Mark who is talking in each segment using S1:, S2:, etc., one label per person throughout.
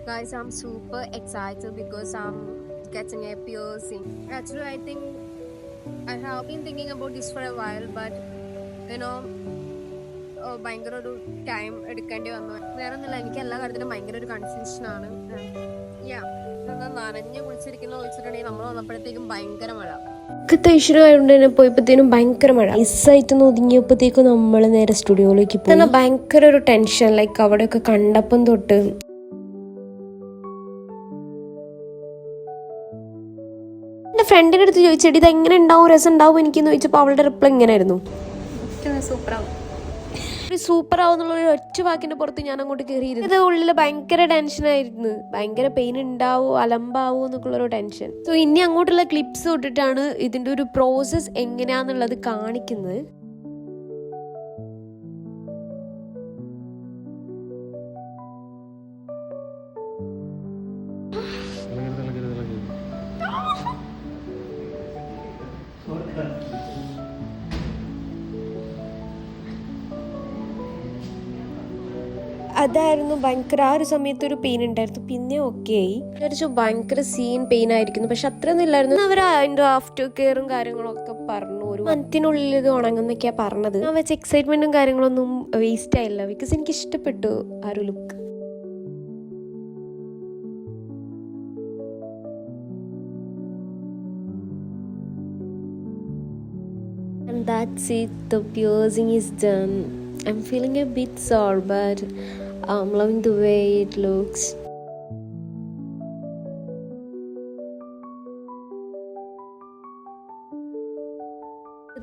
S1: Guys, I'm super excited because I'm getting a piercing. Actually, I think I have been thinking about this for a while, but you know, ഭയങ്കര ഒരു time എടുക്കേണ്ടി വന്നു. വേറെ ഒന്നുമില്ല, എനിക്ക് എല്ലാ കാര്യത്തിലും ഭയങ്കര ഒരു കൺഫ്യൂഷനാണ്. നനഞ്ഞ് കുളിച്ചിരിക്കുന്ന വിളിച്ചിട്ടുണ്ടെങ്കിൽ നമ്മൾ വന്നപ്പോഴത്തേക്കും ഭയങ്കര മഴ.
S2: ഐശ്വര്യമായതുകൊണ്ട് തന്നെ പോയപ്പോഴത്തേനും ഭയങ്കര മഴ. ഐസായിട്ട് ഒതുങ്ങിയപ്പോഴത്തേക്കും നമ്മൾ നേരെ സ്റ്റുഡിയോയിലേക്ക് പോയി. എന്നാൽ ഭയങ്കര ഒരു ടെൻഷൻ, ലൈക്ക് അവിടെയൊക്കെ കണ്ടപ്പം തൊട്ട് എൻ്റെ ഫ്രണ്ടിൻ്റെ അടുത്ത് ചോദിച്ചേടി ഇത് എങ്ങനെ ഉണ്ടാവും, രസം ഉണ്ടാവും എനിക്കെന്ന് ചോദിച്ചപ്പോൾ അവളുടെ റിപ്ലൈ ഇങ്ങനെയായിരുന്നു, സൂപ്പർ ആവുന്നുള്ളൊരു ഒറ്റ വാക്കിന്റെ പുറത്ത് ഞാൻ അങ്ങോട്ട് കയറിയിരുന്നു. ഇത് ഉള്ളിൽ ഭയങ്കര ടെൻഷനായിരുന്നു, ഭയങ്കര പെയിൻ ഉണ്ടാവോ അലമ്പാവോ എന്നൊക്കെയുള്ളൊരു ടെൻഷൻ. സോ ഇനി അങ്ങോട്ടുള്ള ക്ലിപ്സ് തൊട്ടിട്ടാണ് ഇതിന്റെ ഒരു പ്രോസസ് എങ്ങനെയാന്നുള്ളത് കാണിക്കുന്നത്. അതായിരുന്നു ഭയങ്കര, ആ ഒരു സമയത്ത് ഒരു പെയിൻ ഉണ്ടായിരുന്നു, പിന്നെ ഓക്കെ ആയി. വിചാരിച്ചു ഭയങ്കര സീൻ പെയിൻ ആയിരിക്കുന്നു, പക്ഷെ അത്രയൊന്നും ഇല്ലായിരുന്നു. അവർ അതിൻ്റെ ആഫ്റ്റർ കെയറും കാര്യങ്ങളൊക്കെ പറഞ്ഞു, ഒരു മന്തിനുള്ളിൽ ഇത് ഉണങ്ങുന്നൊക്കെയാണ് പറഞ്ഞത്. ഞാൻ വെച്ച എക്സൈറ്റ്മെന്റും കാര്യങ്ങളൊന്നും വേസ്റ്റ് ആയില്ല, ബിക്കോസ് എനിക്ക് ഇഷ്ടപ്പെട്ടു ആ ഒരു look. And that's it, the piercing is done. I'm feeling a bit sore, but I'm loving the way it looks.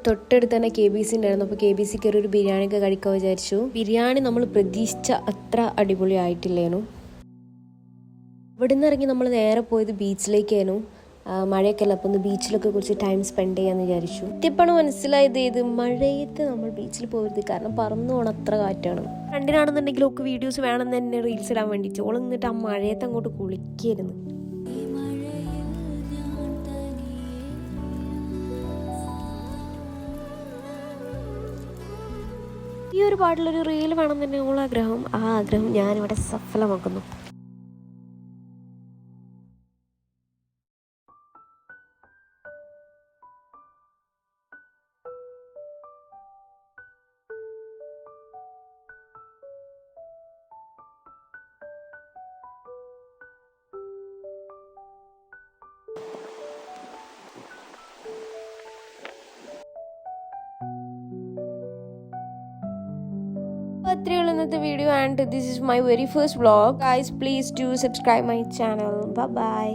S2: തൊട്ടടുത്ത് തന്നെ KBC ഉണ്ടായിരുന്നു. അപ്പോൾ KBC കയറി ഒരു ബിരിയാണി ഒക്കെ കഴിക്കാൻ വിചാരിച്ചു. ബിരിയാണി നമ്മൾ പ്രതീക്ഷിച്ച അത്ര അടിപൊളി ആയിട്ടില്ലേനു. ഇവിടെ നിന്ന് ഇറങ്ങി നമ്മൾ നേരെ പോയത് ബീച്ചിലേക്കായിരുന്നു. മഴയൊക്കെ അല്ല, അപ്പോൾ ഒന്ന് ബീച്ചിലൊക്കെ കുറച്ച് ടൈം സ്പെൻഡ് ചെയ്യാമെന്ന് വിചാരിച്ചു. എത്തിയപ്പോഴാണ് മനസ്സിലായത് ഇത് മഴയത്ത് നമ്മൾ ബീച്ചിൽ പോകരുത്, കാരണം പറന്നു പോകണം, അത്ര കാറ്റാണ്. ഫ്രണ്ടിനാണെന്നുണ്ടെങ്കിൽ ഒക്കെ വീഡിയോസ് വേണമെന്ന് തന്നെ റീൽസ് ഇടാൻ വേണ്ടിയിട്ട് ഓൾ എന്നിട്ട് ആ മഴയത്ത് അങ്ങോട്ട് കുളിക്കായിരുന്നു. ഈ ഒരു പാട്ടിലൊരു റീൽ വേണം തന്നെ ആഗ്രഹം. ആ ആഗ്രഹം ഞാനിവിടെ സഫലമാക്കുന്നു. അത്രയുള്ള ഇന്നത്തെ video, and this is my very first vlog. Guys, please do subscribe my channel. Bye bye.